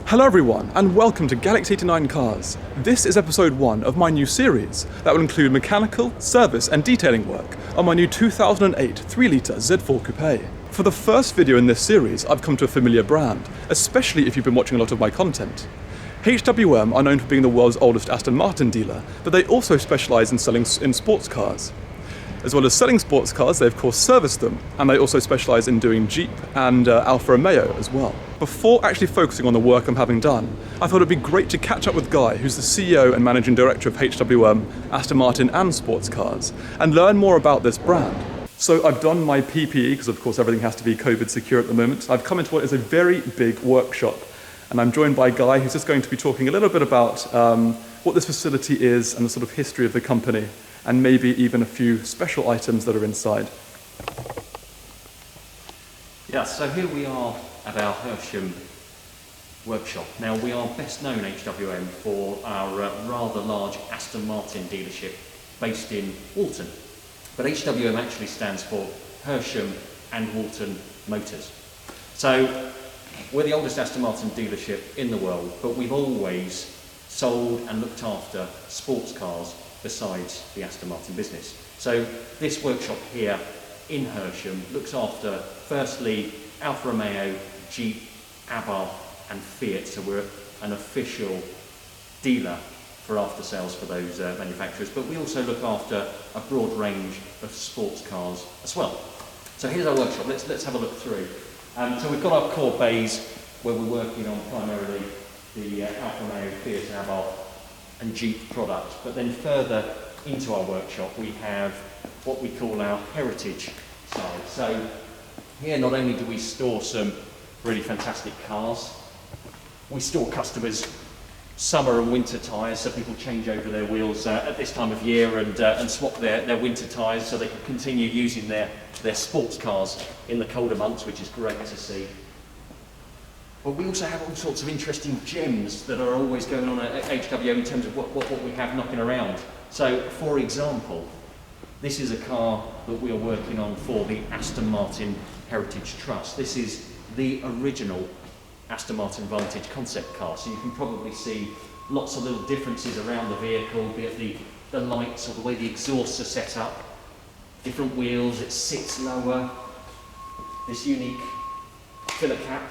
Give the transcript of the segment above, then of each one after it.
Hello everyone, and welcome to Galaxy 89 Cars. This is episode 1 of my new series that will include mechanical, service and detailing work on my new 2008 3-litre Z4 Coupe. For the first video in this series, I've come to a familiar brand, especially if you've been watching a lot of my content. HWM are known for being the world's oldest Aston Martin dealer, but they also specialise in selling in sports cars. As well as selling sports cars, they of course service them, and they also specialise in doing Jeep and Alfa Romeo as well. Before actually focusing on the work I'm having done, I thought it'd be great to catch up with Guy, who's the CEO and Managing Director of HWM, Aston Martin and sports cars, and learn more about this brand. So I've done my PPE, because of course everything has to be COVID secure at the moment. I've come into what is a very big workshop, and I'm joined by Guy, who's just going to be talking a little bit about what this facility is and the sort of history of the company, and maybe even a few special items that are inside. Yeah, so here we are at our Hersham workshop. Now we are best known, HWM, for our rather large Aston Martin dealership based in Walton. But HWM actually stands for Hersham and Walton Motors. So we're the oldest Aston Martin dealership in the world, but we've always sold and looked after sports cars besides the Aston Martin business. So this workshop here in Hersham looks after, firstly, Alfa Romeo, Jeep, Abarth and Fiat. So we're an official dealer for after sales for those manufacturers, but we also look after a broad range of sports cars as well. So here's our workshop. Let's have a look through. So we've got our core bays where we're working on primarily the Alfa Romeo, Fiat, Abarth and Jeep product, but then further into our workshop we have what we call our heritage side. So here not only do we store some really fantastic cars, we store customers' summer and winter tyres, so people change over their wheels at this time of year and swap their winter tyres so they can continue using their sports cars in the colder months, which is great to see. But we also have all sorts of interesting gems that are always going on at HWM in terms of what we have knocking around. So, for example, this is a car that we are working on for the Aston Martin Heritage Trust. This is the original Aston Martin Vantage concept car. So you can probably see lots of little differences around the vehicle, be it the lights or the way the exhausts are set up, different wheels, it sits lower, this unique filler cap.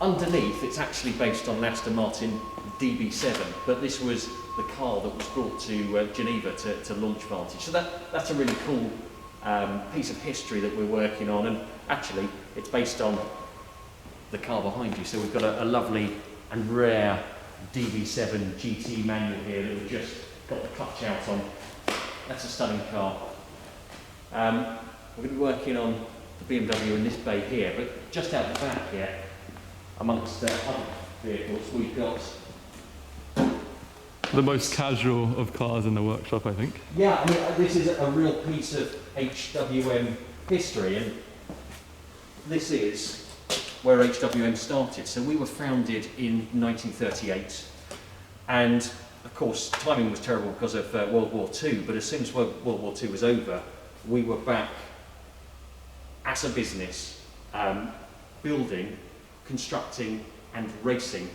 Underneath, it's actually based on an Aston Martin DB7, but this was the car that was brought to Geneva to launch Vantage. So that's a really cool piece of history that we're working on, and actually it's based on the car behind you. So we've got a lovely and rare DB7 GT manual here that we've just got the clutch out on. That's a stunning car. We're going to be working on the BMW in this bay here, but just out the back here, amongst other vehicles, we've got The most casual of cars in the workshop, I think. Yeah, I mean, this is a real piece of HWM history, and this is where HWM started. So we were founded in 1938, and of course timing was terrible because of World War II, but as soon as World War II was over, we were back as a business, building, constructing and racing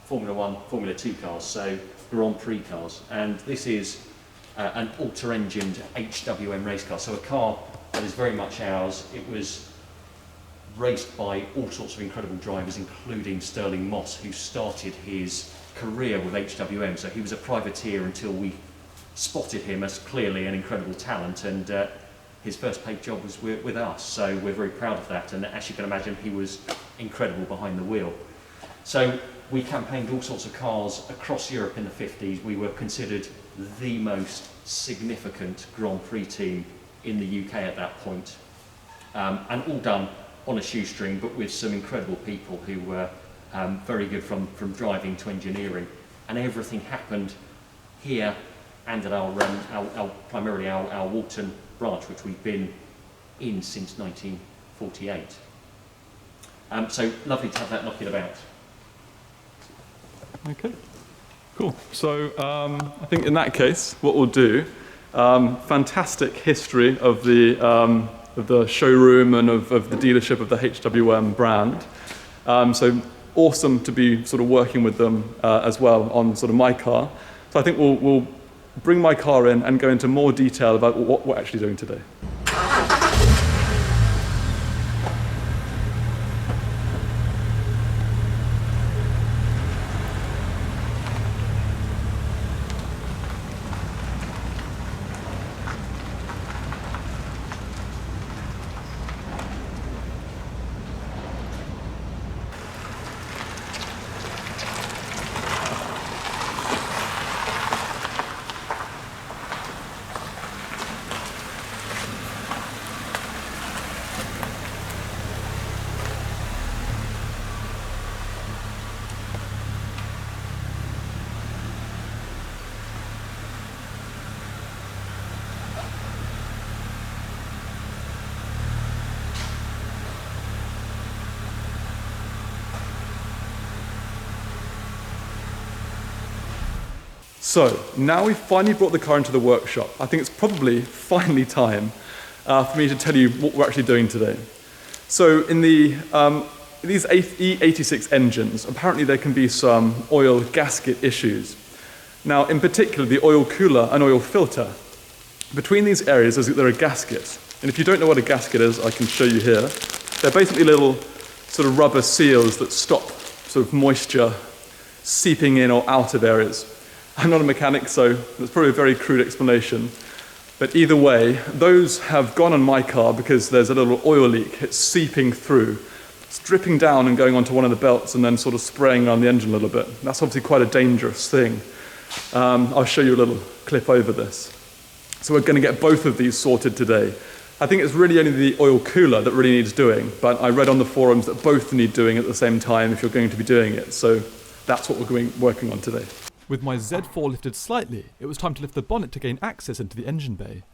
Formula 1, Formula 2 cars, so Grand Prix cars. And this is an Alta-engined HWM race car, so a car that is very much ours. It was raced by all sorts of incredible drivers, including Sterling Moss, who started his career with HWM. So he was a privateer until we spotted him as clearly an incredible talent, and his first paid job was with us, so we're very proud of that. And as you can imagine, he was incredible behind the wheel. So we campaigned all sorts of cars across Europe in the 50s. We were considered the most significant Grand Prix team in the UK at that point. And all done on a shoestring, but with some incredible people who were very good from driving to engineering. And everything happened here and at our primarily our Walton branch, which we've been in since 1948. So lovely to have that knocking about. Okay. Cool. So I think in that case, what we'll do, fantastic history of the showroom and of the dealership of the HWM brand. So awesome to be sort of working with them as well on sort of my car. So I think we'll bring my car in and go into more detail about what we're actually doing today. So, now we've finally brought the car into the workshop. I think it's probably finally time for me to tell you what we're actually doing today. So, in these E86 engines, apparently there can be some oil gasket issues. Now, in particular, the oil cooler and oil filter. Between these areas, there are gaskets. And if you don't know what a gasket is, I can show you here. They're basically little sort of rubber seals that stop sort of moisture seeping in or out of areas. I'm not a mechanic, so that's probably a very crude explanation. But either way, those have gone on my car because there's a little oil leak. It's seeping through. It's dripping down and going onto one of the belts and then sort of spraying around the engine a little bit. That's obviously quite a dangerous thing. I'll show you a little clip over this. So we're going to get both of these sorted today. I think it's really only the oil cooler that really needs doing, but I read on the forums that both need doing at the same time if you're going to be doing it. So that's what we're working on today. With my Z4 lifted slightly, it was time to lift the bonnet to gain access into the engine bay.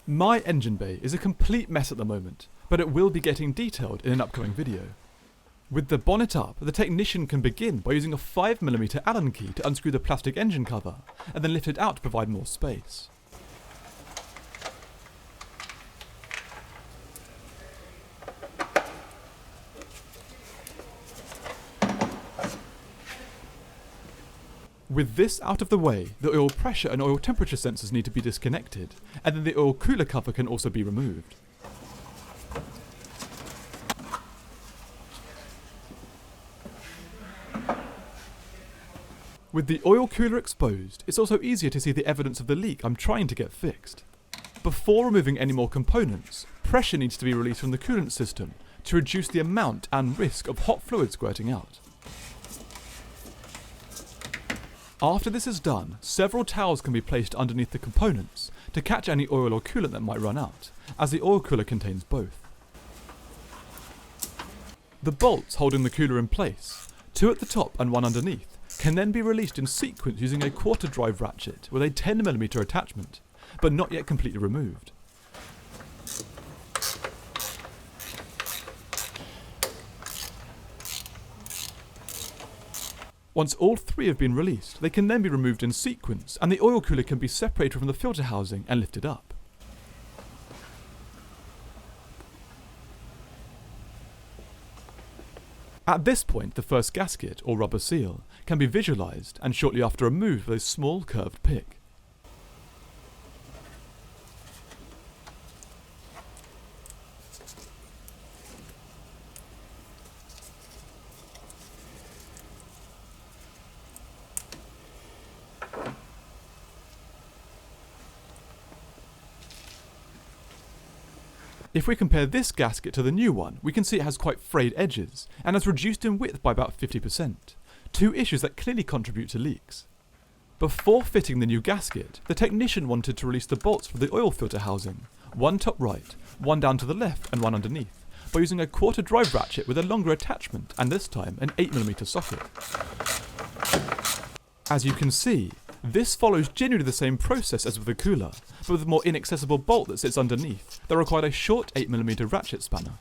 My engine bay is a complete mess at the moment, but it will be getting detailed in an upcoming video. With the bonnet up, the technician can begin by using a 5mm Allen key to unscrew the plastic engine cover, and then lift it out to provide more space. With this out of the way, the oil pressure and oil temperature sensors need to be disconnected, and then the oil cooler cover can also be removed. With the oil cooler exposed, it's also easier to see the evidence of the leak I'm trying to get fixed. Before removing any more components, pressure needs to be released from the coolant system to reduce the amount and risk of hot fluid squirting out. After this is done, several towels can be placed underneath the components to catch any oil or coolant that might run out, as the oil cooler contains both. The bolts holding the cooler in place, 2 at the top and 1 underneath, can then be released in sequence using a quarter drive ratchet with a 10mm attachment, but not yet completely removed. Once all 3 have been released, they can then be removed in sequence, and the oil cooler can be separated from the filter housing and lifted up. At this point, the first gasket, or rubber seal, can be visualised and shortly after removed with a small curved pick. If we compare this gasket to the new one, we can see it has quite frayed edges, and has reduced in width by about 50%, 2 issues that clearly contribute to leaks. Before fitting the new gasket, the technician wanted to release the bolts for the oil filter housing, 1 top right, 1 down to the left and 1 underneath, by using a quarter drive ratchet with a longer attachment and this time an 8mm socket. As you can see, this follows generally the same process as with the cooler, but with a more inaccessible bolt that sits underneath that required a short 8mm ratchet spanner.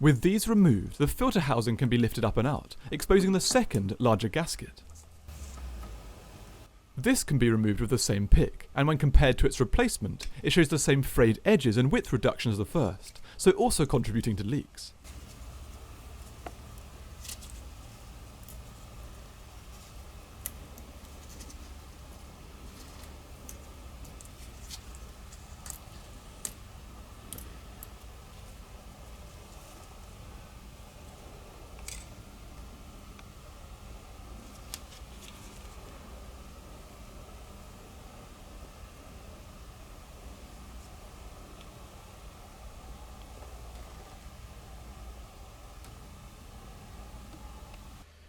With these removed, the filter housing can be lifted up and out, exposing the second, larger gasket. This can be removed with the same pick, and when compared to its replacement, it shows the same frayed edges and width reduction as the first, so also contributing to leaks.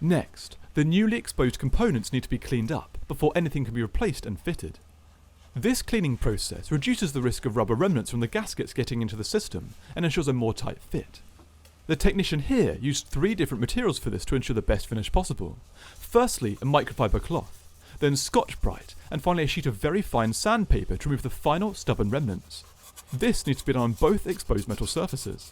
Next, the newly exposed components need to be cleaned up before anything can be replaced and fitted. This cleaning process reduces the risk of rubber remnants from the gaskets getting into the system and ensures a more tight fit. The technician here used 3 different materials for this to ensure the best finish possible. Firstly, a microfiber cloth, then Scotch-Brite, and finally a sheet of very fine sandpaper to remove the final stubborn remnants. This needs to be done on both exposed metal surfaces.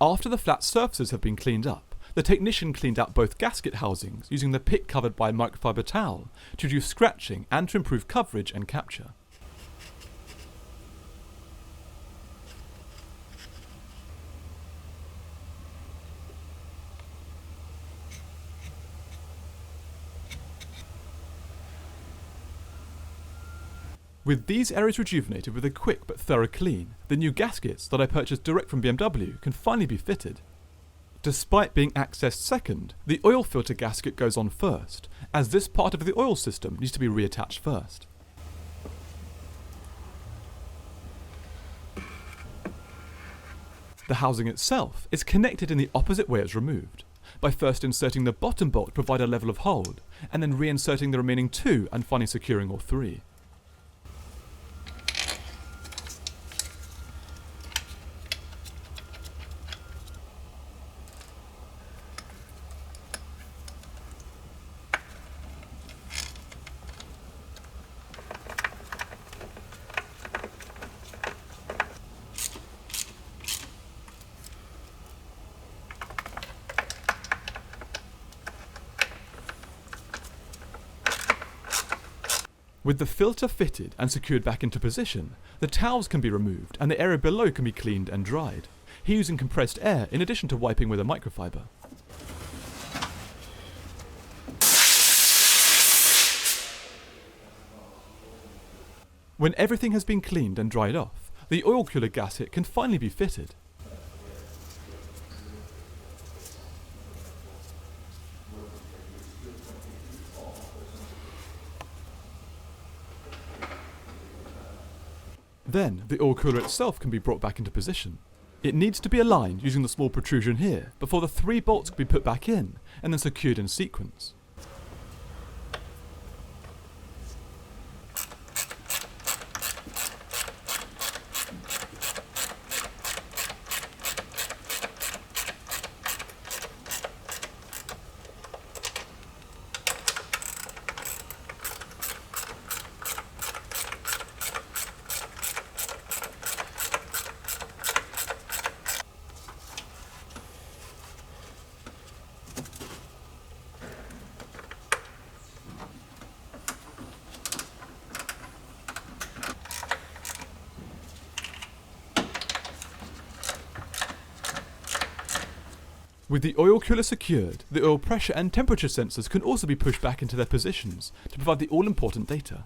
After the flat surfaces have been cleaned up, the technician cleaned out both gasket housings using the pick covered by a microfiber towel to reduce scratching and to improve coverage and capture. With these areas rejuvenated with a quick but thorough clean, the new gaskets that I purchased direct from BMW can finally be fitted. Despite being accessed second, the oil filter gasket goes on first, as this part of the oil system needs to be reattached first. The housing itself is connected in the opposite way it's removed, by first inserting the bottom bolt to provide a level of hold, and then reinserting the remaining 2 and finally securing all 3. With the filter fitted and secured back into position, the towels can be removed and the area below can be cleaned and dried, here using compressed air in addition to wiping with a microfiber. When everything has been cleaned and dried off, the oil cooler gasket can finally be fitted. Then, the oil cooler itself can be brought back into position. It needs to be aligned using the small protrusion here before the 3 bolts can be put back in and then secured in sequence. With the oil cooler secured, the oil pressure and temperature sensors can also be pushed back into their positions to provide the all-important data.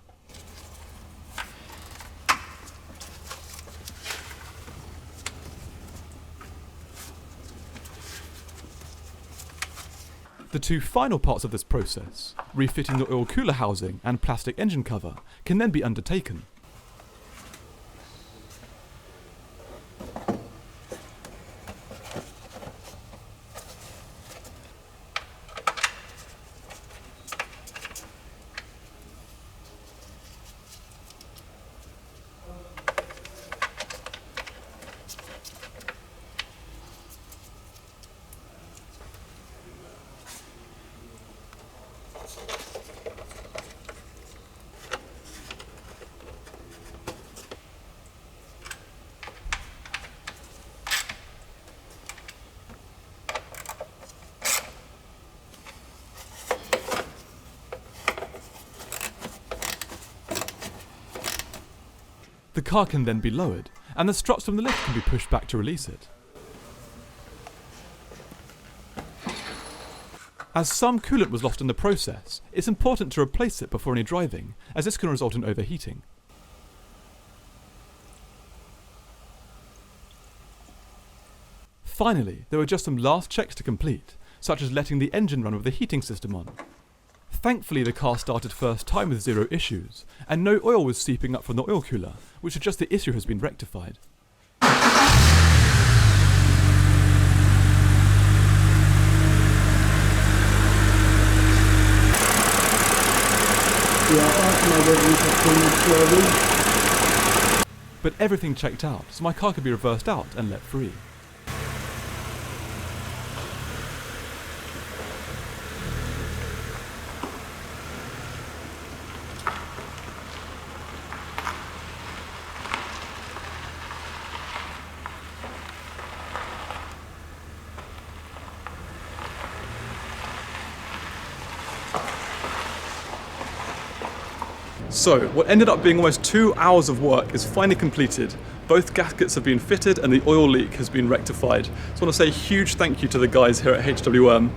The 2 final parts of this process, refitting the oil cooler housing and plastic engine cover, can then be undertaken. car can then be lowered, and the struts from the lift can be pushed back to release it. As some coolant was lost in the process, it's important to replace it before any driving, as this can result in overheating. Finally, there were just some last checks to complete, such as letting the engine run with the heating system on. Thankfully, the car started first time with zero issues, and no oil was seeping up from the oil cooler, which suggests the issue has been rectified. But everything checked out, so my car could be reversed out and let free. So, what ended up being almost 2 hours of work is finally completed. Both gaskets have been fitted and the oil leak has been rectified. So I want to say a huge thank you to the guys here at HWM.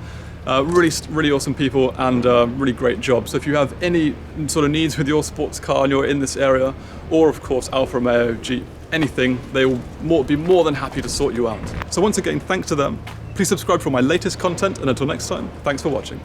Really awesome people and really great job. So if you have any sort of needs with your sports car and you're in this area, or of course Alfa Romeo, Jeep, anything, they will be more than happy to sort you out. So once again, thanks to them. Please subscribe for my latest content, and until next time, thanks for watching.